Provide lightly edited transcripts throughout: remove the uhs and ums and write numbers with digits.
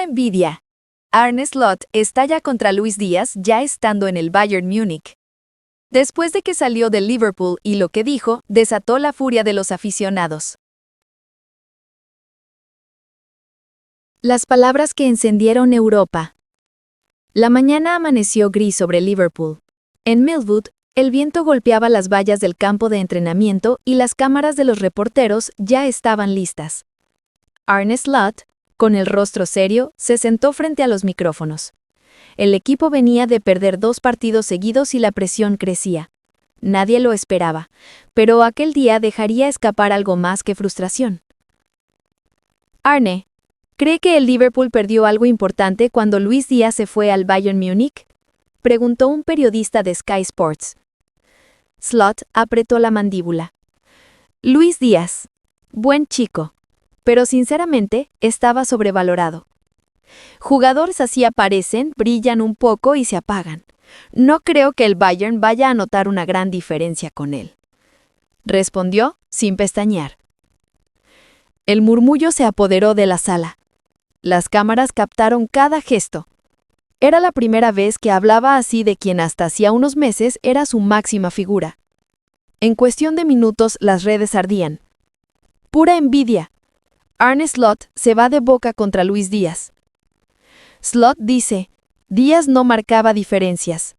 Pura envidia. Arne Slot estalla contra Luis Díaz ya estando en el Bayern Múnich. Después de que salió del Liverpool y lo que dijo, desató la furia de los aficionados. Las palabras que encendieron Europa. La mañana amaneció gris sobre Liverpool. En Millwood, el viento golpeaba las vallas del campo de entrenamiento y las cámaras de los reporteros ya estaban listas. Arne Slot, con el rostro serio, se sentó frente a los micrófonos. El equipo venía de perder 2 partidos seguidos y la presión crecía. Nadie lo esperaba, pero aquel día dejaría escapar algo más que frustración. Arne, ¿cree que el Liverpool perdió algo importante cuando Luis Díaz se fue al Bayern Múnich?, preguntó un periodista de Sky Sports. Slot apretó la mandíbula. Luis Díaz, buen chico, pero sinceramente estaba sobrevalorado. Jugadores así aparecen, brillan un poco y se apagan. No creo que el Bayern vaya a notar una gran diferencia con él. Respondió sin pestañear. El murmullo se apoderó de la sala. Las cámaras captaron cada gesto. Era la primera vez que hablaba así de quien hasta hacía unos meses era su máxima figura. En cuestión de minutos las redes ardían. Pura envidia. Arne Slot se va de boca contra Luis Díaz. Slot dice, Díaz no marcaba diferencias.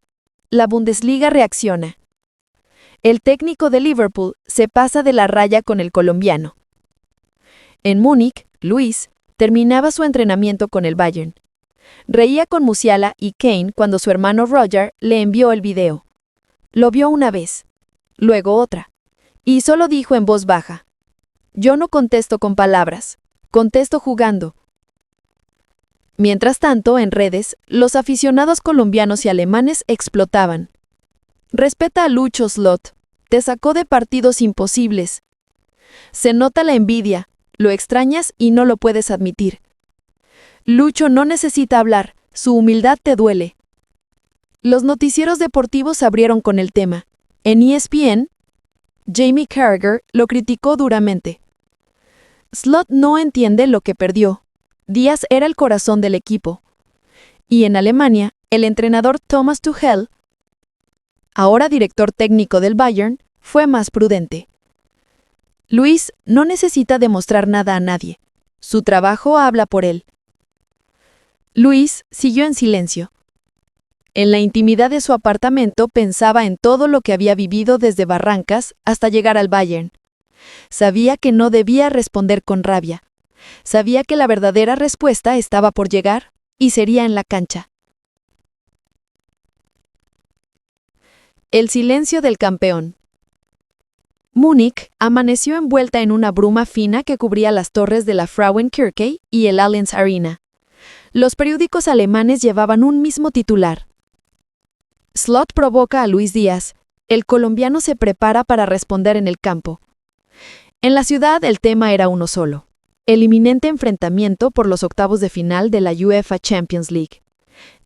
La Bundesliga reacciona. El técnico de Liverpool se pasa de la raya con el colombiano. En Múnich, Luis terminaba su entrenamiento con el Bayern. Reía con Musiala y Kane cuando su hermano Roger le envió el video. Lo vio una vez, luego otra, y solo dijo en voz baja, yo no contesto con palabras, contesto jugando. Mientras tanto, en redes, los aficionados colombianos y alemanes explotaban. Respeta a Lucho Slot, te sacó de partidos imposibles. Se nota la envidia, lo extrañas y no lo puedes admitir. Lucho no necesita hablar, su humildad te duele. Los noticieros deportivos abrieron con el tema. En ESPN, Jamie Carragher lo criticó duramente. Slot no entiende lo que perdió. Díaz era el corazón del equipo. Y en Alemania, el entrenador Thomas Tuchel, ahora director técnico del Bayern, fue más prudente. Luis no necesita demostrar nada a nadie. Su trabajo habla por él. Luis siguió en silencio. En la intimidad de su apartamento pensaba en todo lo que había vivido desde Barrancas hasta llegar al Bayern. Sabía que no debía responder con rabia. Sabía que la verdadera respuesta estaba por llegar y sería en la cancha. El silencio del campeón. Múnich amaneció envuelta en una bruma fina que cubría las torres de la Frauenkirche y el Allianz Arena. Los periódicos alemanes llevaban un mismo titular. Slot provoca a Luis Díaz. El colombiano se prepara para responder en el campo. En la ciudad el tema era uno solo. El inminente enfrentamiento por los octavos de final de la UEFA Champions League.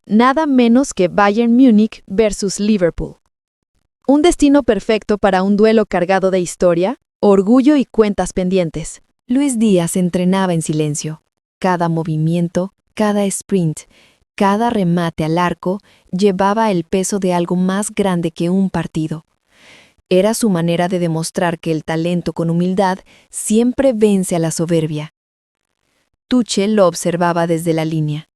Nada menos que Bayern Múnich versus Liverpool. Un destino perfecto para un duelo cargado de historia, orgullo y cuentas pendientes. Luis Díaz entrenaba en silencio. Cada movimiento, cada sprint, cada remate al arco llevaba el peso de algo más grande que un partido. Era su manera de demostrar que el talento con humildad siempre vence a la soberbia. Tuchel lo observaba desde la línea.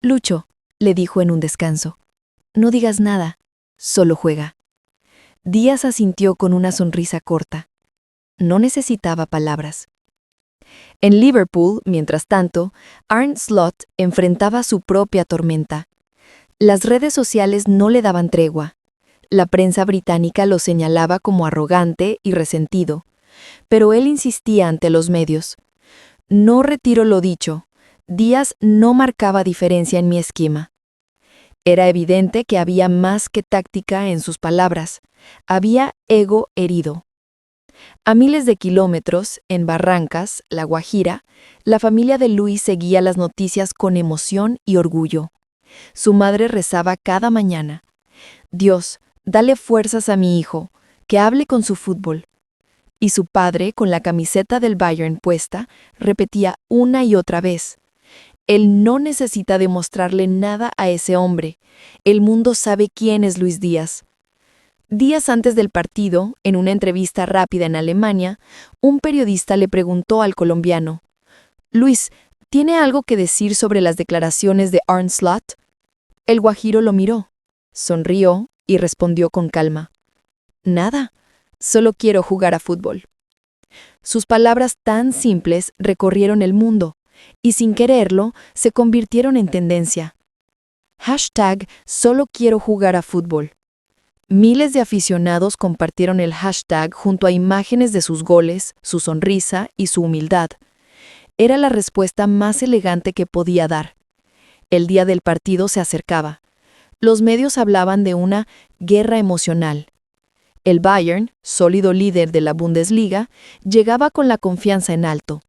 «Lucho», le dijo en un descanso, «no digas nada, solo juega». Díaz asintió con una sonrisa corta. No necesitaba palabras. En Liverpool, mientras tanto, Arne Slot enfrentaba su propia tormenta. Las redes sociales no le daban tregua. La prensa británica lo señalaba como arrogante y resentido, pero él insistía ante los medios. No retiro lo dicho, Díaz no marcaba diferencia en mi esquema. Era evidente que había más que táctica en sus palabras, había ego herido. A miles de kilómetros, en Barrancas, La Guajira, la familia de Luis seguía las noticias con emoción y orgullo. Su madre rezaba cada mañana. Dios, dale fuerzas a mi hijo, que hable con su fútbol. Y su padre, con la camiseta del Bayern puesta, repetía una y otra vez, Él no necesita demostrarle nada a ese hombre. El mundo sabe quién es Luis Díaz. Días antes del partido, en una entrevista rápida en Alemania, un periodista le preguntó al colombiano: «Luis, ¿tiene algo que decir sobre las declaraciones de Arne Slot?». El guajiro lo miró, sonrió y respondió con calma: «Nada, solo quiero jugar a fútbol». Sus palabras tan simples recorrieron el mundo y sin quererlo se convirtieron en tendencia. Hashtag solo quiero jugar a fútbol. Miles de aficionados compartieron el hashtag junto a imágenes de sus goles, su sonrisa y su humildad. Era la respuesta más elegante que podía dar. El día del partido se acercaba. Los medios hablaban de una guerra emocional. El Bayern, sólido líder de la Bundesliga, llegaba con la confianza en alto.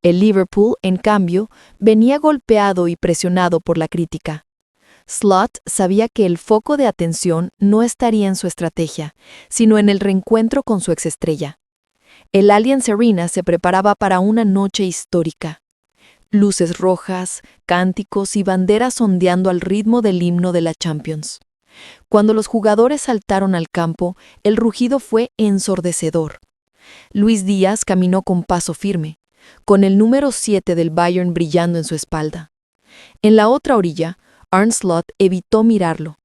El Liverpool, en cambio, venía golpeado y presionado por la crítica. Slot sabía que el foco de atención no estaría en su estrategia, sino en el reencuentro con su exestrella. El Allianz Arena se preparaba para una noche histórica. Luces rojas, cánticos y banderas ondeando al ritmo del himno de la Champions. Cuando los jugadores saltaron al campo, el rugido fue ensordecedor. Luis Díaz caminó con paso firme, con el número 7 del Bayern brillando en su espalda. En la otra orilla, Arne Slot evitó mirarlo,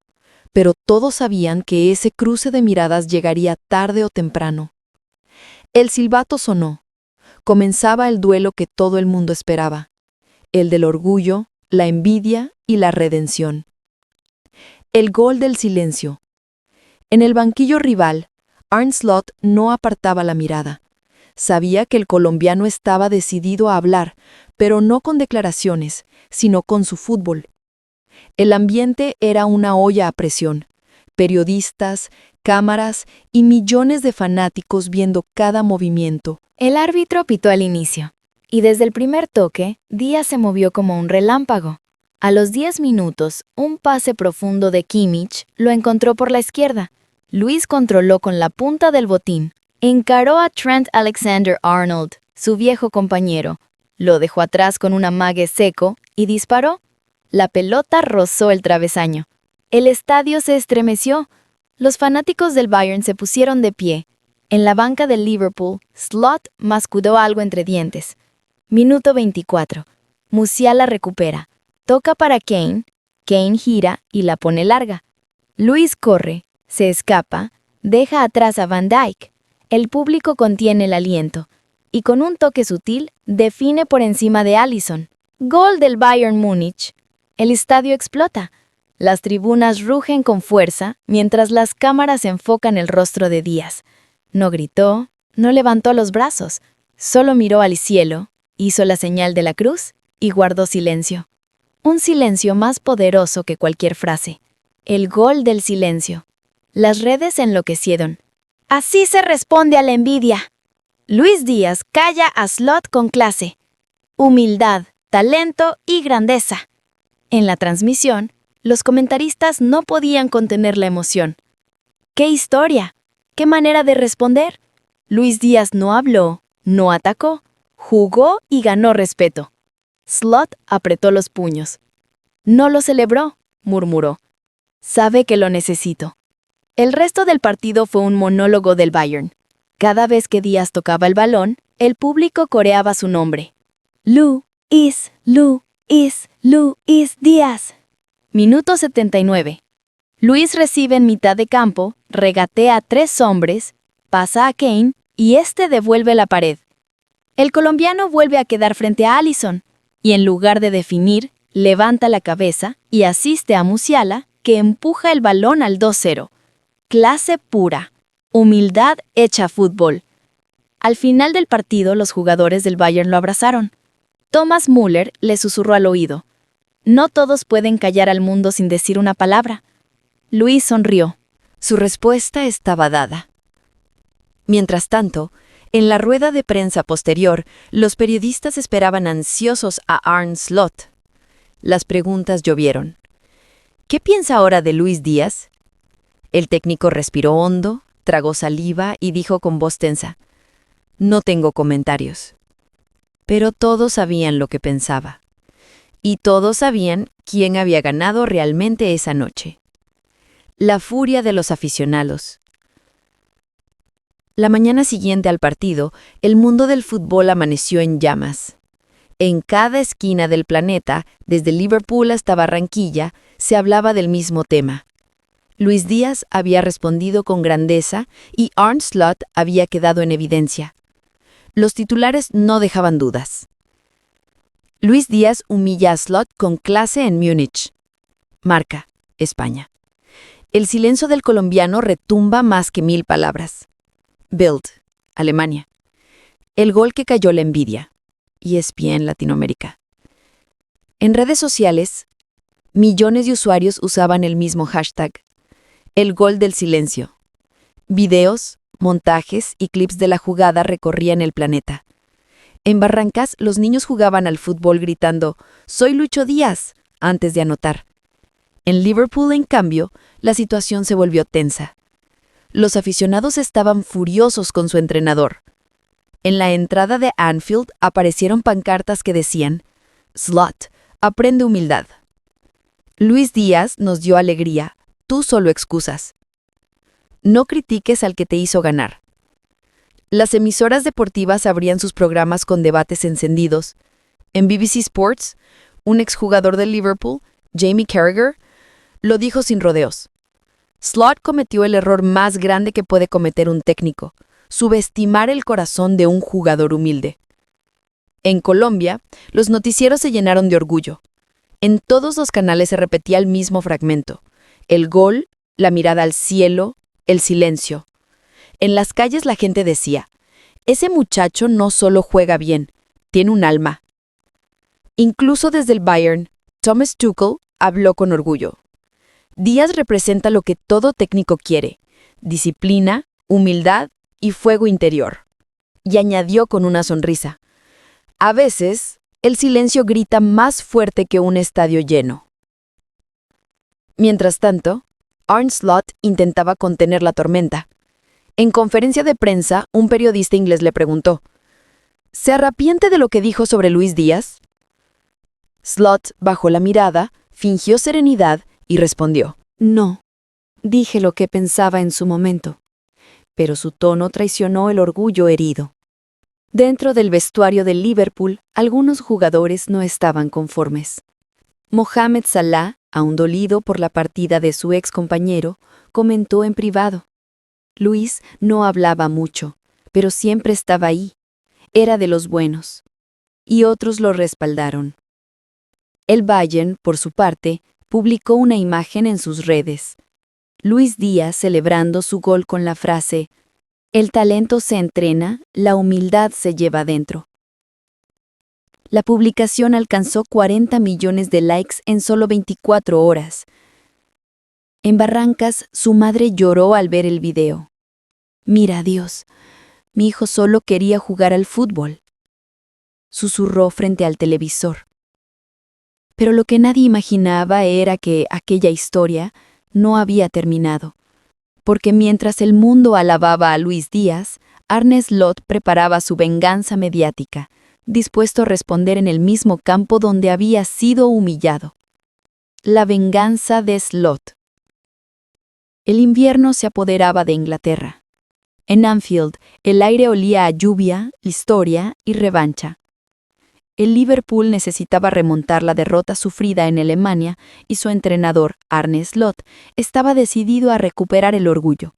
pero todos sabían que ese cruce de miradas llegaría tarde o temprano. El silbato sonó. Comenzaba el duelo que todo el mundo esperaba, el del orgullo, la envidia y la redención. El gol del silencio. En el banquillo rival, Arne Slot no apartaba la mirada. Sabía que el colombiano estaba decidido a hablar, pero no con declaraciones, sino con su fútbol. El ambiente era una olla a presión. Periodistas, cámaras y millones de fanáticos viendo cada movimiento. El árbitro pitó al inicio, y desde el primer toque, Díaz se movió como un relámpago. A los 10 minutos, un pase profundo de Kimmich lo encontró por la izquierda. Luis controló con la punta del botín. Encaró a Trent Alexander-Arnold, su viejo compañero. Lo dejó atrás con un amague seco y disparó. La pelota rozó el travesaño. El estadio se estremeció. Los fanáticos del Bayern se pusieron de pie. En la banca del Liverpool, Slot masculló algo entre dientes. Minuto 24. Musiala recupera. Toca para Kane. Kane gira y la pone larga. Luis corre, se escapa, deja atrás a Van Dijk. El público contiene el aliento y con un toque sutil define por encima de Alisson. Gol del Bayern Múnich. El estadio explota. Las tribunas rugen con fuerza mientras las cámaras enfocan el rostro de Díaz. No gritó, no levantó los brazos, solo miró al cielo, hizo la señal de la cruz y guardó silencio. Un silencio más poderoso que cualquier frase. El gol del silencio. Las redes enloquecieron. Así se responde a la envidia. Luis Díaz calla a Slot con clase. Humildad, talento y grandeza. En la transmisión, los comentaristas no podían contener la emoción. ¡Qué historia! ¡Qué manera de responder! Luis Díaz no habló, no atacó, jugó y ganó respeto. Slot apretó los puños. No lo celebró, murmuró. Sabe que lo necesito. El resto del partido fue un monólogo del Bayern. Cada vez que Díaz tocaba el balón, el público coreaba su nombre. Luis Díaz. Minuto 79. Luis recibe en mitad de campo, regatea a 3 hombres, pasa a Kane y este devuelve la pared. El colombiano vuelve a quedar frente a Alisson y en lugar de definir, levanta la cabeza y asiste a Musiala, que empuja el balón al 2-0. Clase pura. Humildad hecha fútbol. Al final del partido, los jugadores del Bayern lo abrazaron. Thomas Müller le susurró al oído. No todos pueden callar al mundo sin decir una palabra. Luis sonrió. Su respuesta estaba dada. Mientras tanto, en la rueda de prensa posterior, los periodistas esperaban ansiosos a Arne Slot. Las preguntas llovieron. ¿Qué piensa ahora de Luis Díaz? El técnico respiró hondo, tragó saliva y dijo con voz tensa: No tengo comentarios. Pero todos sabían lo que pensaba. Y todos sabían quién había ganado realmente esa noche. La furia de los aficionados. La mañana siguiente al partido, el mundo del fútbol amaneció en llamas. En cada esquina del planeta, desde Liverpool hasta Barranquilla, se hablaba del mismo tema. Luis Díaz había respondido con grandeza y Arne Slot había quedado en evidencia. Los titulares no dejaban dudas. Luis Díaz humilla a Slot con clase en Múnich. Marca, España. El silencio del colombiano retumba más que 1000 palabras. Bild, Alemania. El gol que cayó la envidia. ESPN Latinoamérica. En redes sociales, millones de usuarios usaban el mismo hashtag. El gol del silencio. Videos, montajes y clips de la jugada recorrían el planeta. En Barrancas, los niños jugaban al fútbol gritando «¡Soy Lucho Díaz!» antes de anotar. En Liverpool, en cambio, la situación se volvió tensa. Los aficionados estaban furiosos con su entrenador. En la entrada de Anfield aparecieron pancartas que decían «Slot, aprende humildad». Luis Díaz nos dio alegría, tú solo excusas. No critiques al que te hizo ganar. Las emisoras deportivas abrían sus programas con debates encendidos. En BBC Sports, un exjugador del Liverpool, Jamie Carragher, lo dijo sin rodeos. Slot cometió el error más grande que puede cometer un técnico, subestimar el corazón de un jugador humilde. En Colombia, los noticieros se llenaron de orgullo. En todos los canales se repetía el mismo fragmento. El gol, la mirada al cielo, el silencio. En las calles la gente decía, ese muchacho no solo juega bien, tiene un alma. Incluso desde el Bayern, Thomas Tuchel habló con orgullo. Díaz representa lo que todo técnico quiere, disciplina, humildad y fuego interior. Y añadió con una sonrisa, a veces, el silencio grita más fuerte que un estadio lleno. Mientras tanto, Arne Slot intentaba contener la tormenta. En conferencia de prensa, un periodista inglés le preguntó, ¿se arrepiente de lo que dijo sobre Luis Díaz? Slot bajó la mirada, fingió serenidad y respondió, No, dije lo que pensaba en su momento, pero su tono traicionó el orgullo herido. Dentro del vestuario del Liverpool, algunos jugadores no estaban conformes. Mohamed Salah, aún dolido por la partida de su ex compañero, comentó en privado. Luis no hablaba mucho, pero siempre estaba ahí. Era de los buenos. Y otros lo respaldaron. El Bayern, por su parte, publicó una imagen en sus redes. Luis Díaz celebrando su gol con la frase «El talento se entrena, la humildad se lleva dentro». La publicación alcanzó 40 millones de likes en solo 24 horas. En Barrancas, su madre lloró al ver el video. «Mira, Dios, mi hijo solo quería jugar al fútbol», susurró frente al televisor. Pero lo que nadie imaginaba era que aquella historia no había terminado, porque mientras el mundo alababa a Luis Díaz, Arne Slot preparaba su venganza mediática, dispuesto a responder en el mismo campo donde había sido humillado. La venganza de Slot. El invierno se apoderaba de Inglaterra. En Anfield, el aire olía a lluvia, historia y revancha. El Liverpool necesitaba remontar la derrota sufrida en Alemania y su entrenador, Arne Slot, estaba decidido a recuperar el orgullo,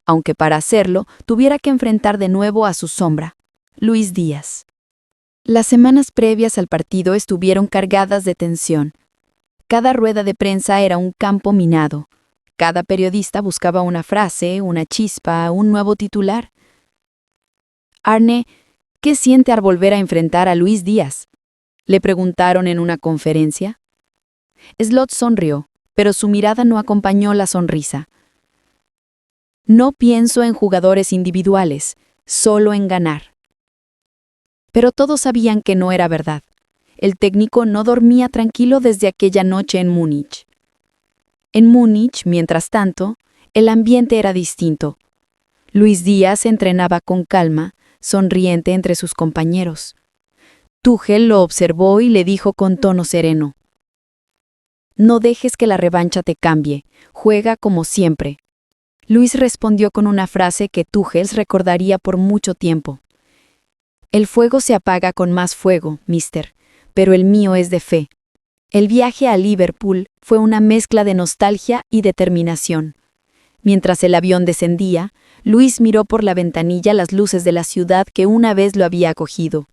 aunque para hacerlo tuviera que enfrentar de nuevo a su sombra, Luis Díaz. Las semanas previas al partido estuvieron cargadas de tensión. Cada rueda de prensa era un campo minado. Cada periodista buscaba una frase, una chispa, un nuevo titular. Arne, ¿qué siente al volver a enfrentar a Luis Díaz?, le preguntaron en una conferencia. Slot sonrió, pero su mirada no acompañó la sonrisa. No pienso en jugadores individuales, solo en ganar. Pero todos sabían que no era verdad. El técnico no dormía tranquilo desde aquella noche en Múnich. En Múnich, mientras tanto, el ambiente era distinto. Luis Díaz entrenaba con calma, sonriente entre sus compañeros. Tuchel lo observó y le dijo con tono sereno: «No dejes que la revancha te cambie, juega como siempre». Luis respondió con una frase que Tuchel recordaría por mucho tiempo: «El fuego se apaga con más fuego, mister, pero el mío es de fe». El viaje a Liverpool fue una mezcla de nostalgia y determinación. Mientras el avión descendía, Luis miró por la ventanilla las luces de la ciudad que una vez lo había acogido.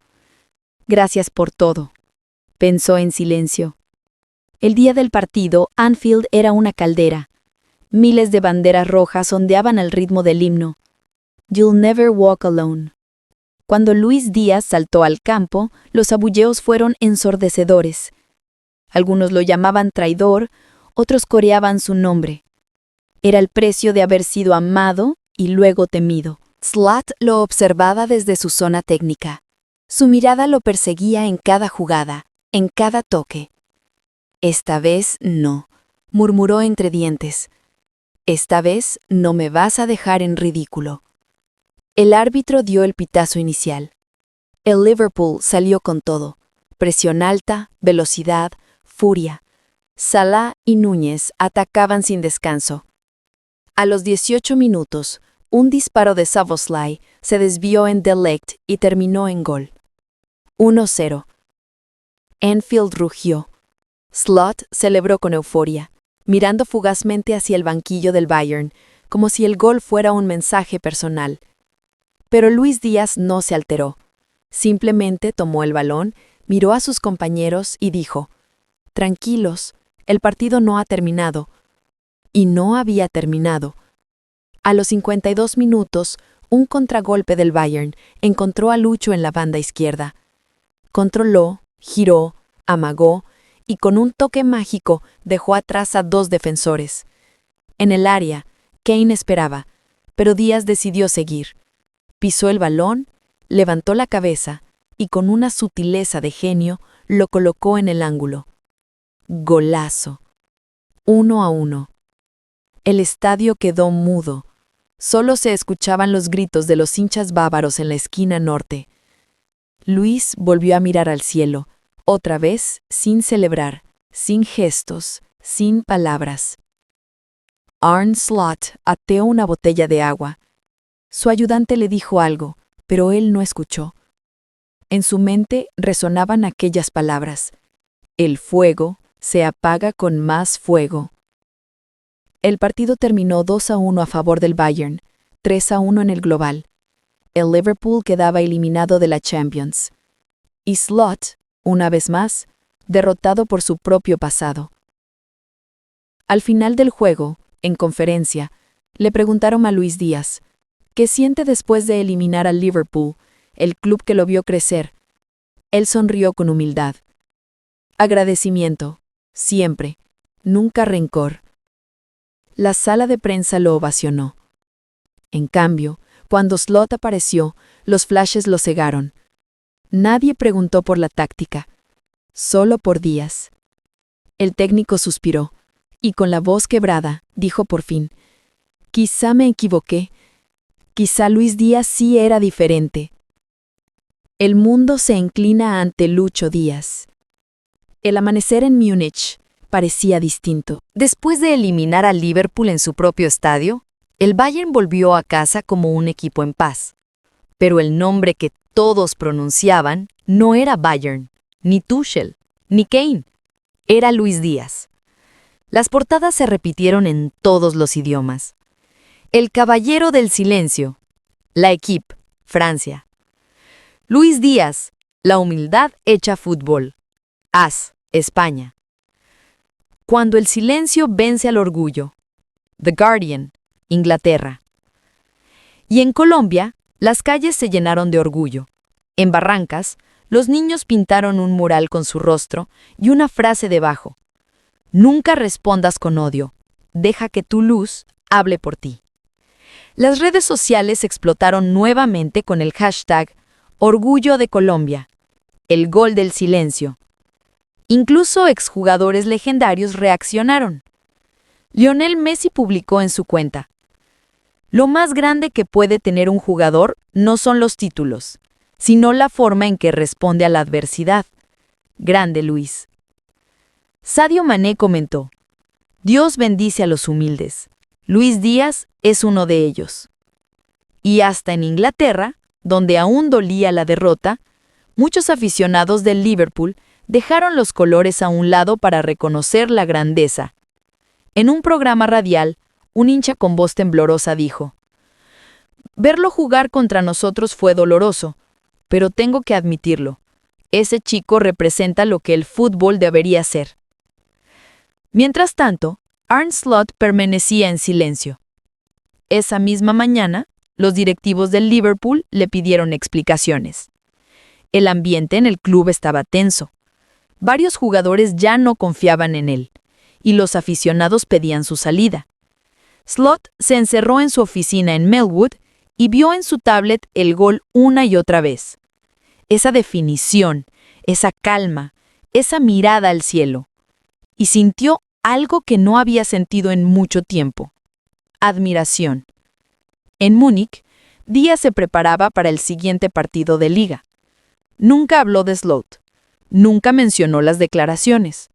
«Gracias por todo», pensó en silencio. El día del partido, Anfield era una caldera. Miles de banderas rojas ondeaban al ritmo del himno. «You'll never walk alone». Cuando Luis Díaz saltó al campo, los abulleos fueron ensordecedores. Algunos lo llamaban traidor, otros coreaban su nombre. Era el precio de haber sido amado y luego temido. Slot lo observaba desde su zona técnica. Su mirada lo perseguía en cada jugada, en cada toque. «Esta vez no», murmuró entre dientes. «Esta vez no me vas a dejar en ridículo». El árbitro dio el pitazo inicial. El Liverpool salió con todo: presión alta, velocidad, furia. Salah y Núñez atacaban sin descanso. A los 18 minutos, un disparo de Szoboszlai se desvió en delect y terminó en gol. 1-0. Anfield rugió. Slot celebró con euforia, mirando fugazmente hacia el banquillo del Bayern, como si el gol fuera un mensaje personal. Pero Luis Díaz no se alteró. Simplemente tomó el balón, miró a sus compañeros y dijo: «Tranquilos, el partido no ha terminado». Y no había terminado. A los 52 minutos, un contragolpe del Bayern encontró a Lucho en la banda izquierda. Controló, giró, amagó y con un toque mágico dejó atrás a 2 defensores. En el área, Kane esperaba, pero Díaz decidió seguir. Pisó el balón, levantó la cabeza y con una sutileza de genio lo colocó en el ángulo. Golazo. 1-1. El estadio quedó mudo. Solo se escuchaban los gritos de los hinchas bávaros en la esquina norte. Luis volvió a mirar al cielo, otra vez sin celebrar, sin gestos, sin palabras. Arne Slot ateó una botella de agua. Su ayudante le dijo algo, pero él no escuchó. En su mente resonaban aquellas palabras: «El fuego se apaga con más fuego». El partido terminó 2-1 a favor del Bayern, 3-1 en el global. El Liverpool quedaba eliminado de la Champions. Y Slot, una vez más, derrotado por su propio pasado. Al final del juego, en conferencia, le preguntaron a Luis Díaz: ¿qué siente después de eliminar al Liverpool, el club que lo vio crecer? Él sonrió con humildad. Agradecimiento, siempre, nunca rencor. La sala de prensa lo ovacionó. En cambio, cuando Slot apareció, los flashes lo cegaron. Nadie preguntó por la táctica, solo por Díaz. El técnico suspiró, y con la voz quebrada, dijo por fin: «Quizá me equivoqué. Quizá Luis Díaz sí era diferente». El mundo se inclina ante Lucho Díaz. El amanecer en Múnich parecía distinto. Después de eliminar al Liverpool en su propio estadio, el Bayern volvió a casa como un equipo en paz. Pero el nombre que todos pronunciaban no era Bayern, ni Tuchel, ni Kane. Era Luis Díaz. Las portadas se repitieron en todos los idiomas. El caballero del silencio. La Équipe, Francia. Luis Díaz, la humildad hecha fútbol. AS, España. Cuando el silencio vence al orgullo. The Guardian, Inglaterra. Y en Colombia, las calles se llenaron de orgullo. En Barrancas, los niños pintaron un mural con su rostro y una frase debajo: «Nunca respondas con odio, deja que tu luz hable por ti». Las redes sociales explotaron nuevamente con el hashtag Orgullo de Colombia, el gol del silencio. Incluso exjugadores legendarios reaccionaron. Lionel Messi publicó en su cuenta: «Lo más grande que puede tener un jugador no son los títulos, sino la forma en que responde a la adversidad. Grande Luis. Sadio Mané comentó: Dios bendice a los humildes. Luis Díaz es uno de ellos. Y hasta en Inglaterra, donde aún dolía la derrota, muchos aficionados del Liverpool dejaron los colores a un lado para reconocer la grandeza. En un programa radial, un hincha con voz temblorosa dijo: Verlo jugar contra nosotros fue doloroso, pero tengo que admitirlo, ese chico representa lo que el fútbol debería ser. Mientras tanto, Arne Slot permanecía en silencio. Esa misma mañana, los directivos del Liverpool le pidieron explicaciones. El ambiente en el club estaba tenso. Varios jugadores ya no confiaban en él, y los aficionados pedían su salida. Slot se encerró en su oficina en Melwood y vio en su tablet el gol una y otra vez. Esa definición, esa calma, esa mirada al cielo. Y sintió algo que no había sentido en mucho tiempo: admiración. En Múnich, Díaz se preparaba para el siguiente partido de liga. Nunca habló de Slot, nunca mencionó las declaraciones.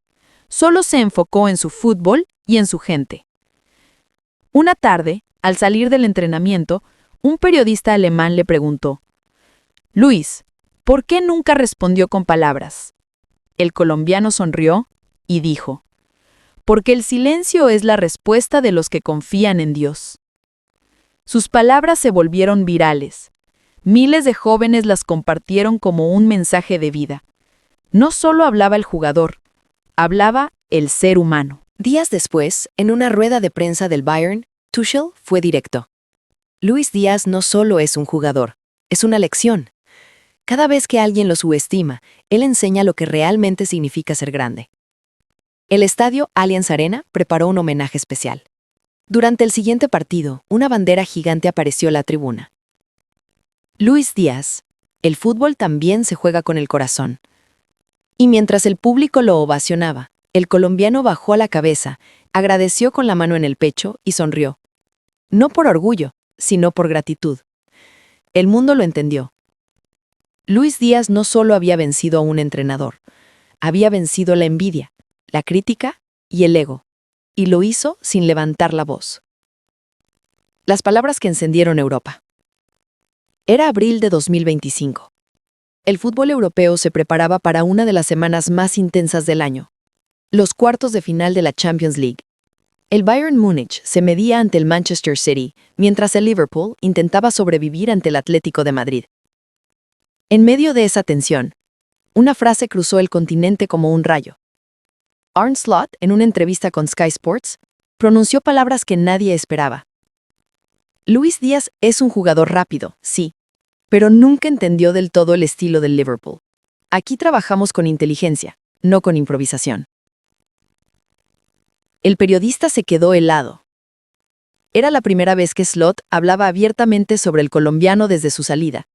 Solo se enfocó en su fútbol y en su gente. Una tarde, al salir del entrenamiento, un periodista alemán le preguntó: Luis, ¿por qué nunca respondió con palabras? El colombiano sonrió y dijo: Porque el silencio es la respuesta de los que confían en Dios. Sus palabras se volvieron virales. Miles de jóvenes las compartieron como un mensaje de vida. No solo hablaba el jugador, hablaba el ser humano. Días después, en una rueda de prensa del Bayern, Tuchel fue directo. Luis Díaz no solo es un jugador, es una lección. Cada vez que alguien lo subestima, él enseña lo que realmente significa ser grande. El estadio Allianz Arena preparó un homenaje especial. Durante el siguiente partido, una bandera gigante apareció en la tribuna. Luis Díaz: el fútbol también se juega con el corazón. Y mientras el público lo ovacionaba, el colombiano bajó la cabeza, agradeció con la mano en el pecho y sonrió. No por orgullo, sino por gratitud. El mundo lo entendió. Luis Díaz no solo había vencido a un entrenador, había vencido la envidia, la crítica y el ego, y lo hizo sin levantar la voz. Las palabras que encendieron Europa. Era abril de 2025. El fútbol europeo se preparaba para una de las semanas más intensas del año: los cuartos de final de la Champions League. El Bayern Múnich se medía ante el Manchester City, mientras el Liverpool intentaba sobrevivir ante el Atlético de Madrid. En medio de esa tensión, una frase cruzó el continente como un rayo. Arne Slot, en una entrevista con Sky Sports, pronunció palabras que nadie esperaba. Luis Díaz es un jugador rápido, sí, pero nunca entendió del todo el estilo del Liverpool. Aquí trabajamos con inteligencia, no con improvisación. El periodista se quedó helado. Era la primera vez que Slot hablaba abiertamente sobre el colombiano desde su salida.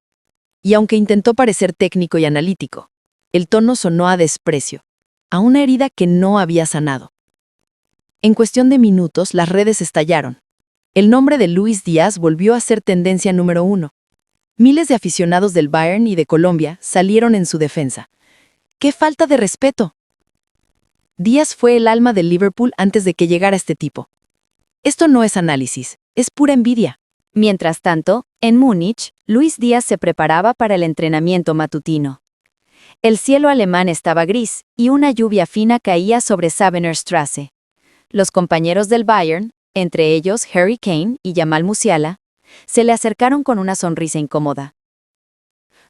Y aunque intentó parecer técnico y analítico, el tono sonó a desprecio, a una herida que no había sanado. En cuestión de minutos, las redes estallaron. El nombre de Luis Díaz volvió a ser tendencia número 1. Miles de aficionados del Bayern y de Colombia salieron en su defensa. ¡Qué falta de respeto! Díaz fue el alma del Liverpool antes de que llegara este tipo. Esto no es análisis, es pura envidia. Mientras tanto, en Múnich, Luis Díaz se preparaba para el entrenamiento matutino. El cielo alemán estaba gris y una lluvia fina caía sobre Säbener Straße. Los compañeros del Bayern, entre ellos Harry Kane y Jamal Musiala, se le acercaron con una sonrisa incómoda.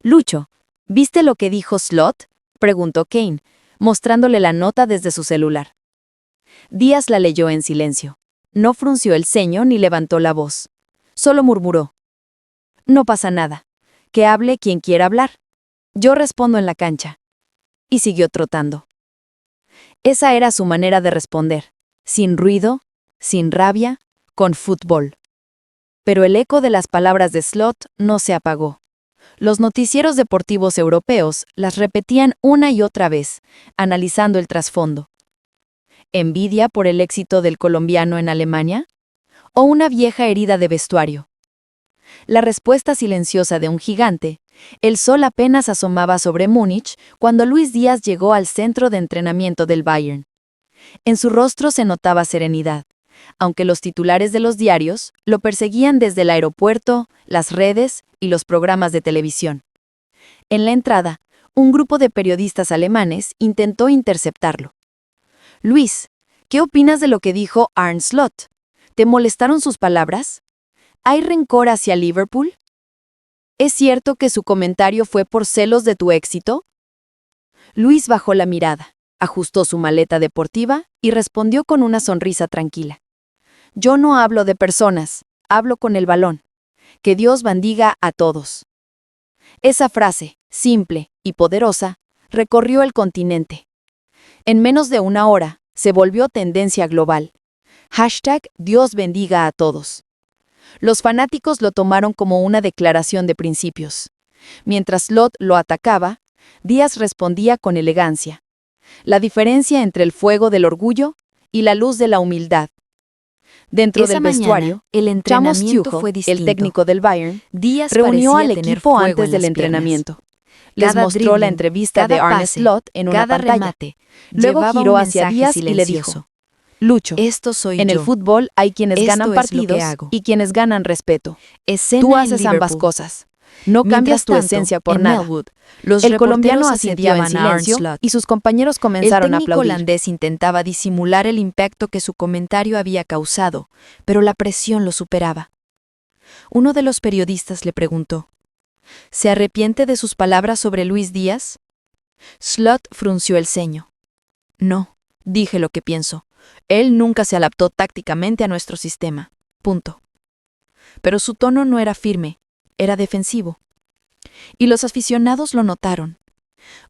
«Lucho, ¿viste lo que dijo Slot?», preguntó Kane, mostrándole la nota desde su celular. Díaz la leyó en silencio. No frunció el ceño ni levantó la voz. Solo murmuró: «No pasa nada. Que hable quien quiera hablar. Yo respondo en la cancha». Y siguió trotando. Esa era su manera de responder, sin ruido, sin rabia, con fútbol. Pero el eco de las palabras de Slot no se apagó. Los noticieros deportivos europeos las repetían una y otra vez, analizando el trasfondo. ¿Envidia por el éxito del colombiano en Alemania? ¿O una vieja herida de vestuario? La respuesta silenciosa de un gigante El sol apenas asomaba sobre Múnich cuando Luis Díaz llegó al centro de entrenamiento del Bayern. En su rostro se notaba serenidad, aunque los titulares de los diarios lo perseguían desde el aeropuerto, las redes y los programas de televisión. En la entrada, un grupo de periodistas alemanes intentó interceptarlo. Luis, ¿qué opinas de lo que dijo Arne Slot? ¿Te molestaron sus palabras? ¿Hay rencor hacia Liverpool? ¿Es cierto que su comentario fue por celos de tu éxito? Luis bajó la mirada, ajustó su maleta deportiva y respondió con una sonrisa tranquila. Yo no hablo de personas, hablo con el balón. Que Dios bendiga a todos. Esa frase, simple y poderosa, recorrió el continente. En menos de una hora, se volvió tendencia global. #Dios bendiga a todos. Los fanáticos lo tomaron como una declaración de principios. Mientras Slot lo atacaba, Díaz respondía con elegancia. La diferencia entre el fuego del orgullo y la luz de la humildad. Dentro Esa del mañana, vestuario, el Thomas entrenamiento Tuchel, fue distinto. el técnico del Bayern, Díaz reunió al parecía tener equipo fuego antes en del las entrenamiento. Les Cada mostró la dribbling, entrevista de cada Arne pase, Slot en una cada pantalla. remate, Luego llevaba giró un hacia mensaje Díaz y le silencioso. dijo: Lucho, Esto soy en el yo. fútbol hay quienes Esto ganan es lo que partidos hago. y quienes ganan respeto. Escena Tú en haces ambas Liverpool. cosas. No Mientras cambias tu tanto, esencia por en nada. Melwood, los El colombiano reporteros asintió en asediaban a Arne silencio Slot. y sus compañeros El comenzaron a técnico aplaudir. holandés intentaba disimular el impacto que su comentario había causado, pero la presión lo superaba. Uno de los periodistas le preguntó: ¿se arrepiente de sus palabras sobre Luis Díaz? Slot frunció el ceño. No, dije lo que pienso. Él nunca se adaptó tácticamente a nuestro sistema. Punto. Pero su tono no era firme, era defensivo. Y los aficionados lo notaron.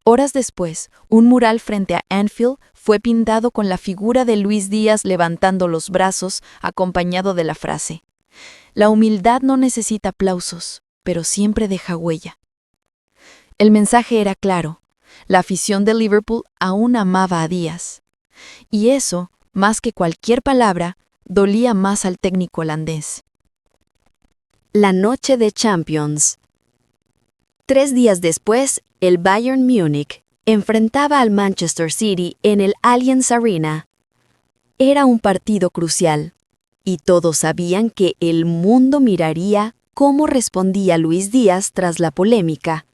Horas después, un mural frente a Anfield fue pintado con la figura de Luis Díaz levantando los brazos, acompañado de la frase: la humildad no necesita aplausos, pero siempre deja huella. El mensaje era claro. La afición de Liverpool aún amaba a Díaz. Y eso, más que cualquier palabra, dolía más al técnico holandés. La noche de Champions. 3 días después, el Bayern Múnich enfrentaba al Manchester City en el Allianz Arena. Era un partido crucial, y todos sabían que el mundo miraría cómo respondía Luis Díaz tras la polémica.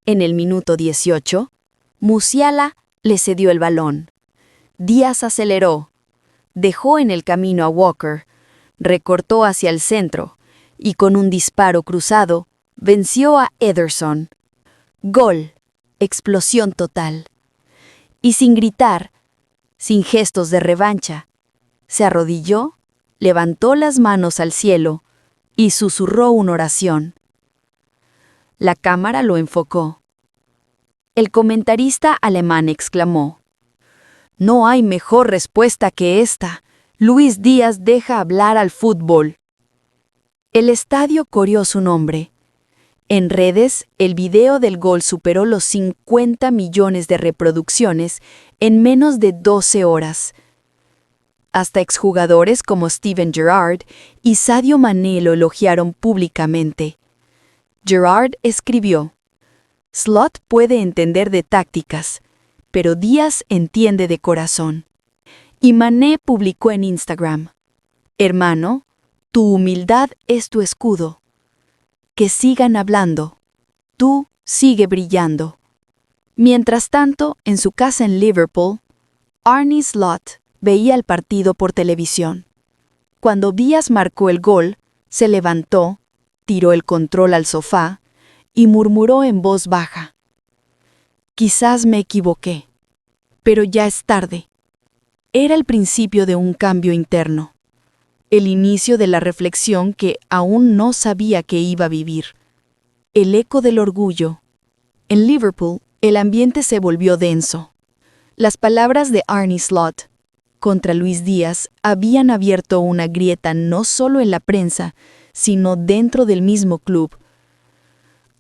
En el minuto 18, Musiala le cedió el balón. Díaz aceleró, dejó en el camino a Walker, recortó hacia el centro y con un disparo cruzado venció a Ederson. Gol, explosión total. Y sin gritar, sin gestos de revancha, se arrodilló, levantó las manos al cielo y susurró una oración. La cámara lo enfocó. El comentarista alemán exclamó: «No hay mejor respuesta que esta. Luis Díaz deja hablar al fútbol». El estadio coreó su nombre. En redes, el video del gol superó los 50 millones de reproducciones en menos de 12 horas. Hasta exjugadores como Steven Gerrard y Sadio Mané lo elogiaron públicamente. Gerrard escribió: «Slot puede entender de tácticas, pero Díaz entiende de corazón». Y Mané publicó en Instagram: «Hermano, tu humildad es tu escudo. Que sigan hablando. Tú sigue brillando». Mientras tanto, en su casa en Liverpool, Arne Slot veía el partido por televisión. Cuando Díaz marcó el gol, se levantó, tiró el control al sofá y murmuró en voz baja: «Quizás me equivoqué, pero ya es tarde». Era el principio de un cambio interno, el inicio de la reflexión que aún no sabía que iba a vivir, el eco del orgullo. En Liverpool, el ambiente se volvió denso. Las palabras de Arne Slot contra Luis Díaz habían abierto una grieta no solo en la prensa, sino dentro del mismo club.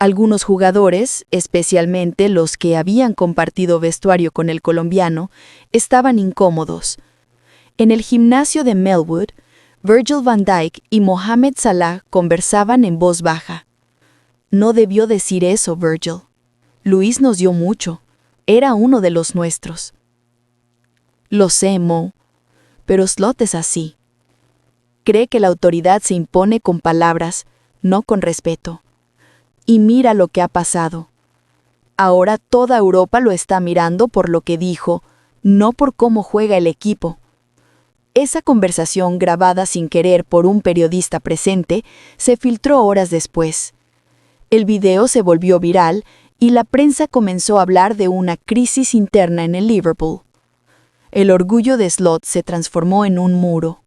Algunos jugadores, especialmente los que habían compartido vestuario con el colombiano, estaban incómodos. En el gimnasio de Melwood, Virgil van Dijk y Mohamed Salah conversaban en voz baja. No debió decir eso, Virgil. Luis nos dio mucho. Era uno de los nuestros. Lo sé, Mo, pero Slot es así. Cree que la autoridad se impone con palabras, no con respeto. Y mira lo que ha pasado. Ahora toda Europa lo está mirando por lo que dijo, no por cómo juega el equipo. Esa conversación grabada sin querer por un periodista presente se filtró horas después. El video se volvió viral y la prensa comenzó a hablar de una crisis interna en el Liverpool. El orgullo de Slot se transformó en un muro.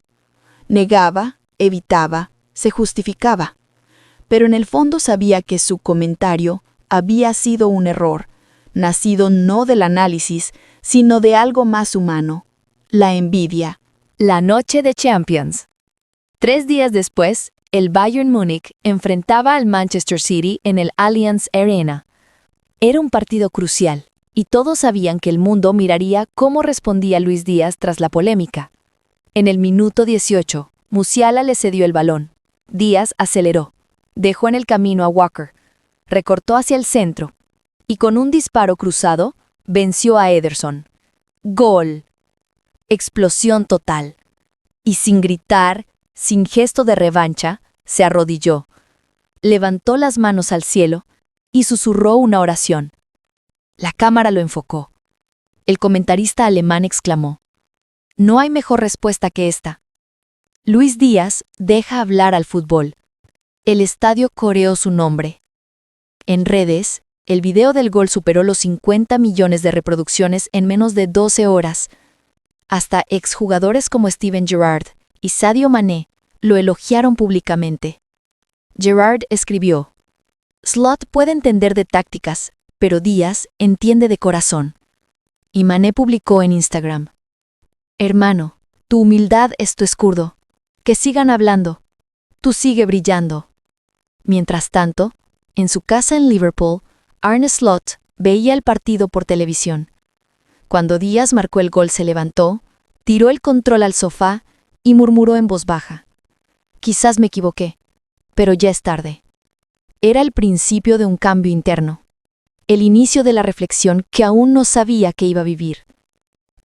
Negaba, evitaba, se justificaba. Pero en el fondo sabía que su comentario había sido un error, nacido no del análisis, sino de algo más humano, la envidia. La noche de Champions. 3 días después, el Bayern Múnich enfrentaba al Manchester City en el Allianz Arena. Era un partido crucial, y todos sabían que el mundo miraría cómo respondía Luis Díaz tras la polémica. En el minuto 18, Musiala le cedió el balón. Díaz aceleró, dejó en el camino a Walker, recortó hacia el centro, y con un disparo cruzado, venció a Ederson. ¡Gol! Explosión total. Y sin gritar, sin gesto de revancha, se arrodilló. Levantó las manos al cielo y susurró una oración. La cámara lo enfocó. El comentarista alemán exclamó: «No hay mejor respuesta que esta». Luis Díaz deja hablar al fútbol. El estadio coreó su nombre. En redes, el video del gol superó los 50 millones de reproducciones en menos de 12 horas. Hasta exjugadores como Steven Gerrard y Sadio Mané lo elogiaron públicamente. Gerrard escribió: «Slot puede entender de tácticas, pero Díaz entiende de corazón». Y Mané publicó en Instagram: «Hermano, tu humildad es tu escudo. Que sigan hablando. Tú sigue brillando». Mientras tanto, en su casa en Liverpool, Arne Slot veía el partido por televisión. Cuando Díaz marcó el gol se levantó, tiró el control al sofá y murmuró en voz baja: «Quizás me equivoqué, pero ya es tarde». Era el principio de un cambio interno, el inicio de la reflexión que aún no sabía que iba a vivir.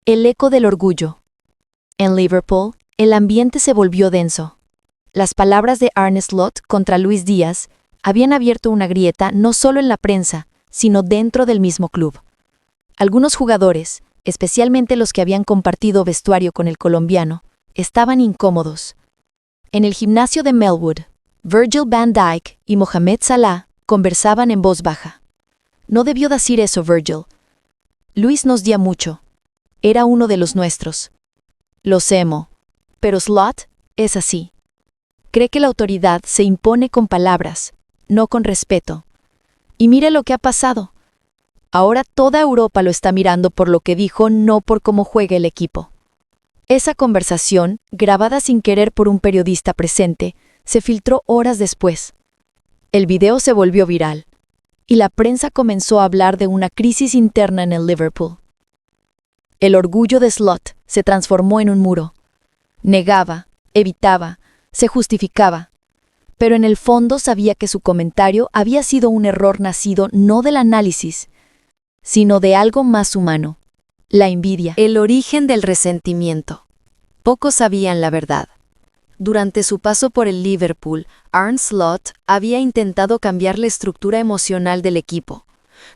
El eco del orgullo. En Liverpool, el ambiente se volvió denso. Las palabras de Arne Slot contra Luis Díaz habían abierto una grieta no solo en la prensa, sino dentro del mismo club. Algunos jugadores, especialmente los que habían compartido vestuario con el colombiano, estaban incómodos. En el gimnasio de Melwood, Virgil van Dijk y Mohamed Salah conversaban en voz baja. «No debió decir eso, Virgil. Luis nos dio mucho. Era uno de los nuestros». «Lo sé, Mo, pero Slot es así. Cree que la autoridad se impone con palabras, no con respeto. Y mira lo que ha pasado. Ahora toda Europa lo está mirando por lo que dijo, no por cómo juega el equipo». Esa conversación, grabada sin querer por un periodista presente, se filtró horas después. El video se volvió viral, y la prensa comenzó a hablar de una crisis interna en el Liverpool. El orgullo de Slot se transformó en un muro. Negaba, evitaba, se justificaba, pero en el fondo sabía que su comentario había sido un error nacido no del análisis, sino de algo más humano, la envidia. El origen del resentimiento. Pocos sabían la verdad. Durante su paso por el Liverpool, Arne Slot había intentado cambiar la estructura emocional del equipo.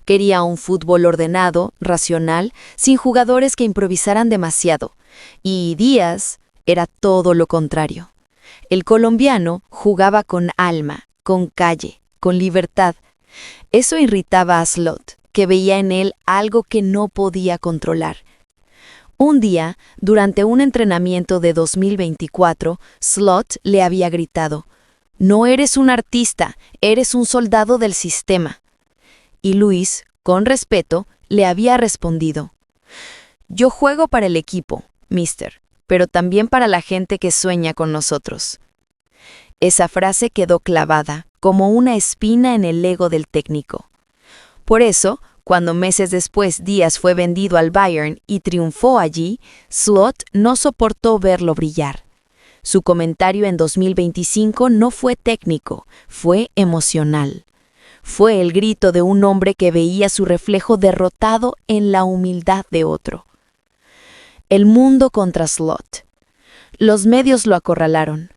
Quería un fútbol ordenado, racional, sin jugadores que improvisaran demasiado. Y Díaz era todo lo contrario. El colombiano jugaba con alma, con calle, con libertad. Eso irritaba a Slot, que veía en él algo que no podía controlar. Un día, durante un entrenamiento de 2024, Slot le había gritado: «No eres un artista, eres un soldado del sistema». Y Luis, con respeto, le había respondido: «Yo juego para el equipo, mister, pero también para la gente que sueña con nosotros». Esa frase quedó clavada, como una espina en el ego del técnico. Por eso, cuando meses después Díaz fue vendido al Bayern y triunfó allí, Slot no soportó verlo brillar. Su comentario en 2025 no fue técnico, fue emocional. Fue el grito de un hombre que veía su reflejo derrotado en la humildad de otro. El mundo contra Slot. Los medios lo acorralaron.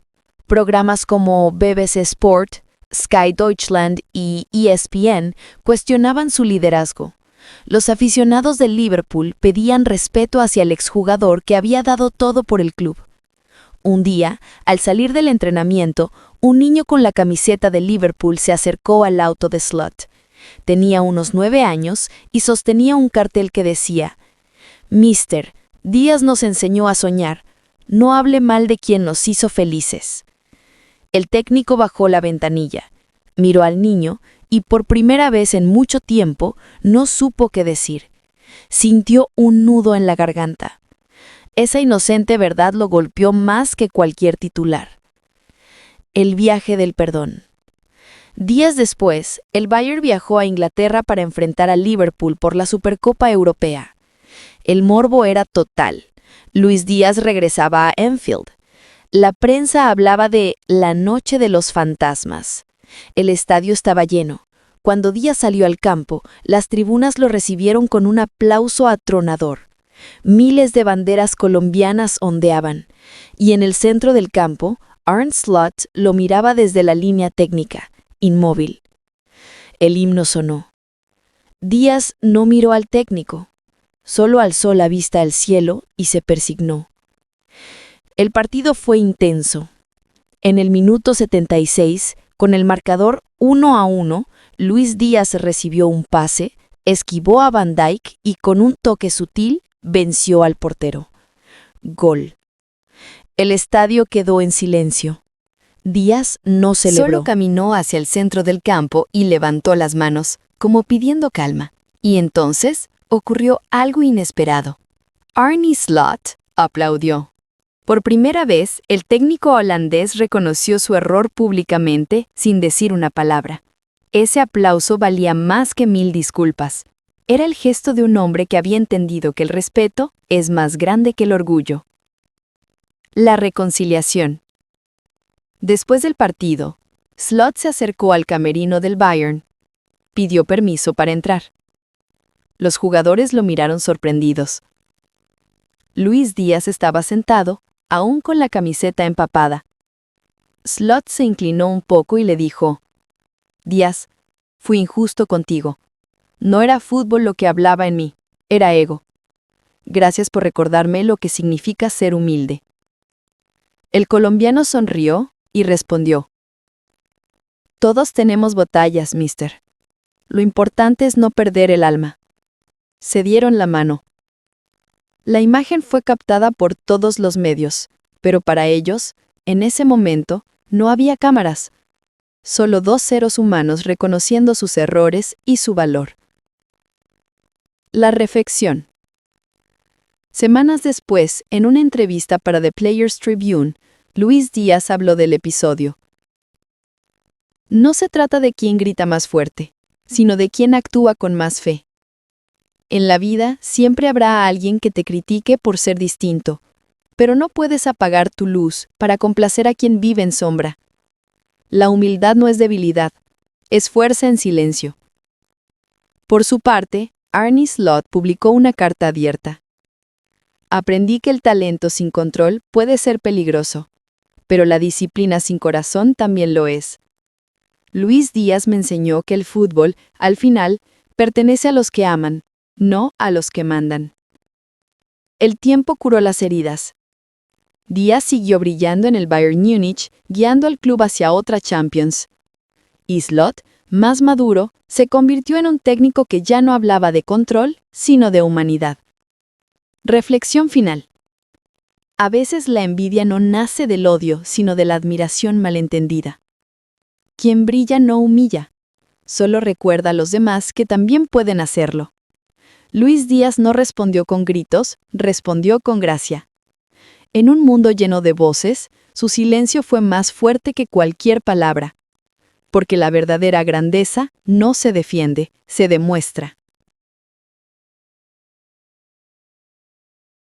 Programas como BBC Sport, Sky Deutschland y ESPN cuestionaban su liderazgo. Los aficionados del Liverpool pedían respeto hacia el exjugador que había dado todo por el club. Un día, al salir del entrenamiento, un niño con la camiseta de Liverpool se acercó al auto de Slot. Tenía unos 9 años y sostenía un cartel que decía: «Mister, Díaz nos enseñó a soñar. No hable mal de quien nos hizo felices». El técnico bajó la ventanilla, miró al niño y por primera vez en mucho tiempo no supo qué decir. Sintió un nudo en la garganta. Esa inocente verdad lo golpeó más que cualquier titular. El viaje del perdón. Días después, el Bayern viajó a Inglaterra para enfrentar a Liverpool por la Supercopa Europea. El morbo era total. Luis Díaz regresaba a Anfield. La prensa hablaba de la noche de los fantasmas. El estadio estaba lleno. Cuando Díaz salió al campo, las tribunas lo recibieron con un aplauso atronador. Miles de banderas colombianas ondeaban, y en el centro del campo, Arne Slot lo miraba desde la línea técnica, inmóvil. El himno sonó. Díaz no miró al técnico, solo alzó la vista al cielo y se persignó. El partido fue intenso. En el minuto 76, con el marcador 1-1, Luis Díaz recibió un pase, esquivó a Van Dijk y con un toque sutil venció al portero. Gol. El estadio quedó en silencio. Díaz no celebró. Solo caminó hacia el centro del campo y levantó las manos, como pidiendo calma. Y entonces ocurrió algo inesperado. Arne Slot aplaudió. Por primera vez, el técnico holandés reconoció su error públicamente sin decir una palabra. Ese aplauso valía más que 1000 disculpas. Era el gesto de un hombre que había entendido que el respeto es más grande que el orgullo. La reconciliación. Después del partido, Slot se acercó al camerino del Bayern. Pidió permiso para entrar. Los jugadores lo miraron sorprendidos. Luis Díaz estaba sentado, aún con la camiseta empapada. Slot se inclinó un poco y le dijo: «Díaz, fui injusto contigo. No era fútbol lo que hablaba en mí, era ego. Gracias por recordarme lo que significa ser humilde». El colombiano sonrió y respondió: «Todos tenemos batallas, mister. Lo importante es no perder el alma». Se dieron la mano. La imagen fue captada por todos los medios, pero para ellos, en ese momento, no había cámaras. Solo dos seres humanos reconociendo sus errores y su valor. La reflexión. Semanas después, en una entrevista para The Players Tribune, Luis Díaz habló del episodio. No se trata de quién grita más fuerte, sino de quién actúa con más fe. En la vida siempre habrá alguien que te critique por ser distinto, pero no puedes apagar tu luz para complacer a quien vive en sombra. La humildad no es debilidad, es fuerza en silencio. Por su parte, Arne Slot publicó una carta abierta. Aprendí que el talento sin control puede ser peligroso, pero la disciplina sin corazón también lo es. Luis Díaz me enseñó que el fútbol, al final, pertenece a los que aman, no a los que mandan. El tiempo curó las heridas. Díaz siguió brillando en el Bayern Múnich, guiando al club hacia otra Champions. Y Slot, más maduro, se convirtió en un técnico que ya no hablaba de control, sino de humanidad. Reflexión final. A veces la envidia no nace del odio, sino de la admiración malentendida. Quien brilla no humilla, solo recuerda a los demás que también pueden hacerlo. Luis Díaz no respondió con gritos, respondió con gracia. En un mundo lleno de voces, su silencio fue más fuerte que cualquier palabra. Porque la verdadera grandeza no se defiende, se demuestra.